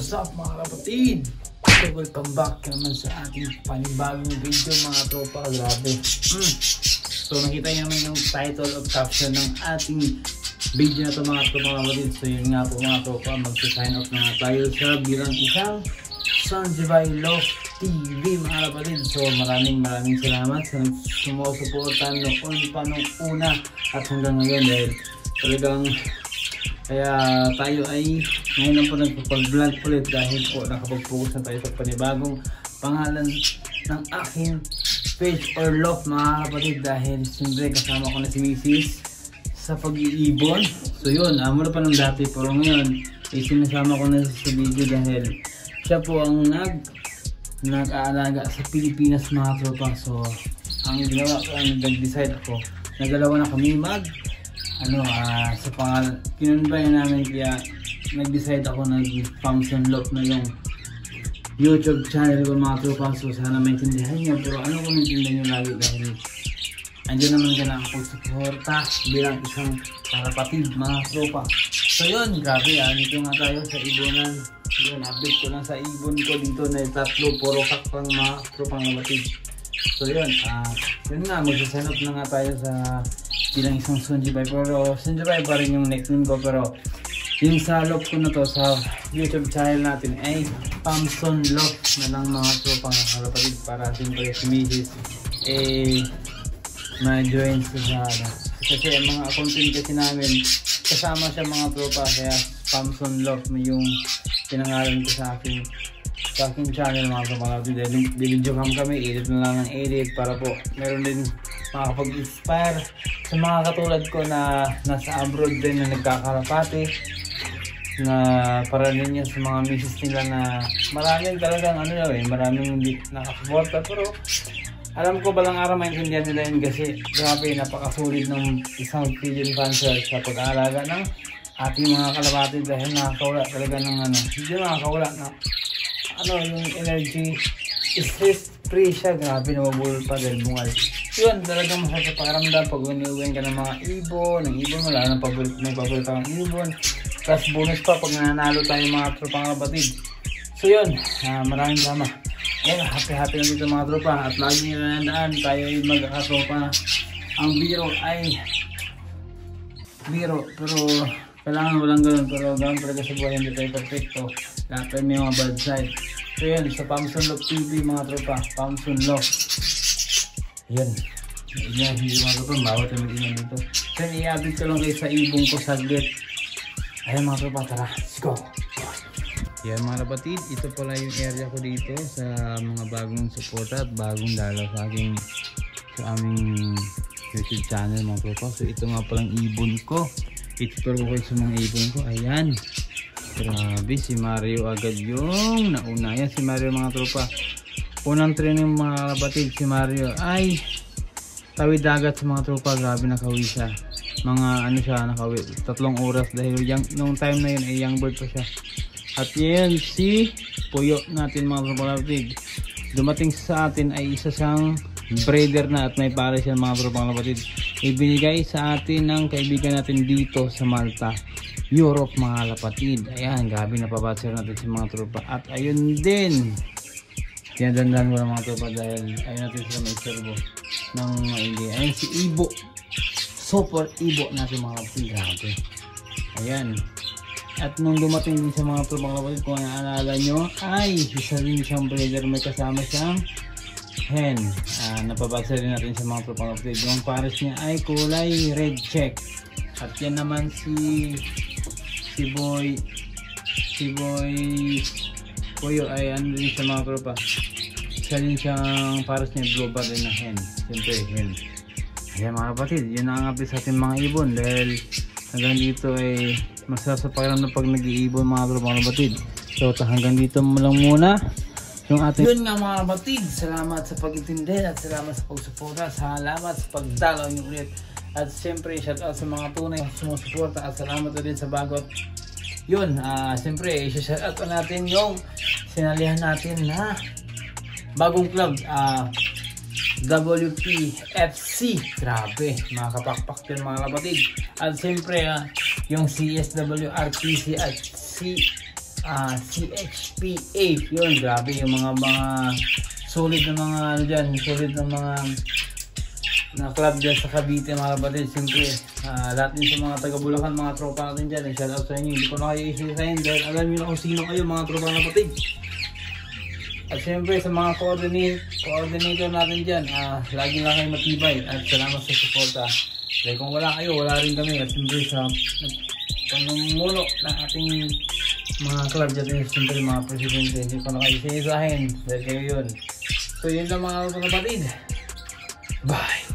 What's up mga kapatid? So welcome back naman sa ating panibagong video mga tropa. Grabe. So nakita nyo naman yung title of caption ng ating video na ito mga tropa mga kapatid. So yun nga po mga tropa, mag-sign off na tayo sa bilang isang Sanjibay Love TV mga kapatid. So maraming salamat sa sumusuporta noon pa nung una at hanggang ngayon dahil talagang kaya tayo ay ngayon lang po nagpapag-vlog ulit dahil po nakapag-focus na tayo sa panibagong pangalan ng aking page or love mga kapatid dahil siyempre kasama ko na si Mrs. sa pag-iibon. So yun, mula pa nung dati pero ngayon sinasama ko na sa video dahil siya po ang nag-aalaga sa Pilipinas mga tropa. So ang ginawa ko, nag-decide ako, nagalawa na kami sa pangalan, kinunbayan namin kaya nag-decide ako nag-function lock na yung YouTube channel ko mga tropa. So sana maintindihan nyo, pero ano kung maintindihan nyo lagi dahil andyan naman ka na ang pagsuporta bilang isang kapatid mga tropa. So yun, grabe dito nga tayo sa ibonan. Yun, update ko lang sa ibon ko dito na tatlo, puro kakpang mga tropang kapatid. So yun, yun nga, magsasign up na nga tayo sa bilang isang Sanjibay, pero Sanjibay pa rin yung next name ko, pero yung sa love ko na to sa YouTube channel natin ay Pamson Love na lang mga tropang kapatid para siyempre si Mrs. ma-join sa kasi ang mga content kasi namin kasama siya mga tropa, kaya Pamson Love yung pinangalan ko sa aking channel mga kapatid. Video cam kami, edit na lang ng edit para po meron din makakapag-inspire sa mga katulad ko na nasa abroad din na nagkakarapati na para din yan sa mga misis nila na maraming talagang maraming hindi nakasuporta, pero alam ko balang araw maintindihan nila yun kasi grabe napakasulit ng isang pigeon cancer sa pag-aalaga ng ating mga kalapati dahil nakakawala talaga ng hindi nakakawala na yung energy, stress free siya, grabe na mabulol pa dahil bungal. Yun, talagang masaya sa pakiramdam pag uniuwin ka ng mga ibon, wala nang may paborito kang ibon, plus bonus pa pag nananalo tayo mga tropang kapatid. So yun, maraming salamat. Ayan, happy na dito mga tropa at lagi nyo nanandaan tayo ay magkakatropa. Ang biro ay biro, pero kailangan walang ganun, pero ganun talaga sa buhay, hindi tayo perfecto. Lahat may mga bad side. So yun, sa Pamson Love TV mga tropa, Pamson Love. Yun. Yan, hindi mga tropa, bawat yung mag-ingan dito. So yun, i-update ko lang kayo sa ibong ko saglit. Ayan mga tropa, tara, let's go. Yan mga kapatid, ito pala yung area ko dito sa mga bagong suporta at bagong dalaw sa aming YouTube channel mga tropa. So ito nga palang ibon ko. Explore ko kayo sa mga ibon ko. Ayan. Grabe, si Mario agad yung nauna. Yan si Mario mga tropa. Unang training mga kapatid, si Mario ay tawid dagat sa mga tropa. Grabe, nakawi siya. Nakawi 3 oras dahil nung time na yun ay young bird pa siya. At yan si Puyo natin mga tropa kapatid. Dumating sa atin ay isa siyang breeder na at may pare siya mga tropang kapatid. Ibinigay sa atin ng kaibigan natin dito sa Malta, Europe mga kapatid. Ayan, grabe napabatser natin si mga tropa. At ayun din, tinadandan ko ng mga tropa dahil ayun natin sila may servo ng idea. Ayan si Ibo, super Ibo natin mga kapatid. Grabe. Ayan. At nung dumating din sa mga tropang kapatid, kung naalala nyo, ay isa rin siyang breeder, may kasama siyang hen. Napabasa rin natin sa mga tropang kapatid. Yung pares niya ay kulay red check. At yan naman si Boy Puyo ay din sa mga tropa. Isa din siyang pares niya blue bar din na hen. Siyempre hen. Ayan mga kapatid, yun ang update sa ating mga ibon dahil hanggang dito ay masarap sa pakiramdam pag nag-iibon mga tropang kapatid. So hanggang dito lang muna yung ating. Yun nga mga kapatid, salamat sa pag-intindi at salamat sa pagsuporta, salamat sa pagdalaw nyo ulit. At siyempre shout out sa mga tunay na sumusuporta at salamat ulit sa bagot. Yun, siyempre shout out natin yung sinalihan natin na bagong club, WPFC. Grabe, mga kapakpak yun mga kapatid. At siyempre yung CSWRPC at CHPA. Yun, grabe yung mga solid na mga ano dyan, solid na mga na club dyan sa Cavite mga kapatid. Siyempre, lahat din sa mga taga Bulacan, mga tropa natin dyan, shout out sa inyo. Hindi ko na kayo isa-isahin dahil alam nyo na kung sino kayo mga tropa na kapatid. At siyempre sa mga coordinator natin dyan, lagi lang kayo matibay at salamat sa suporta. Dahil kung wala kayo, wala rin kami. At siyempre sa pamumuno ng ating mga club dyan, siyempre mga presidente, hindi ko na kayo isa-isahin dahil kayo yun. So yun lang mga kapatid. Bye!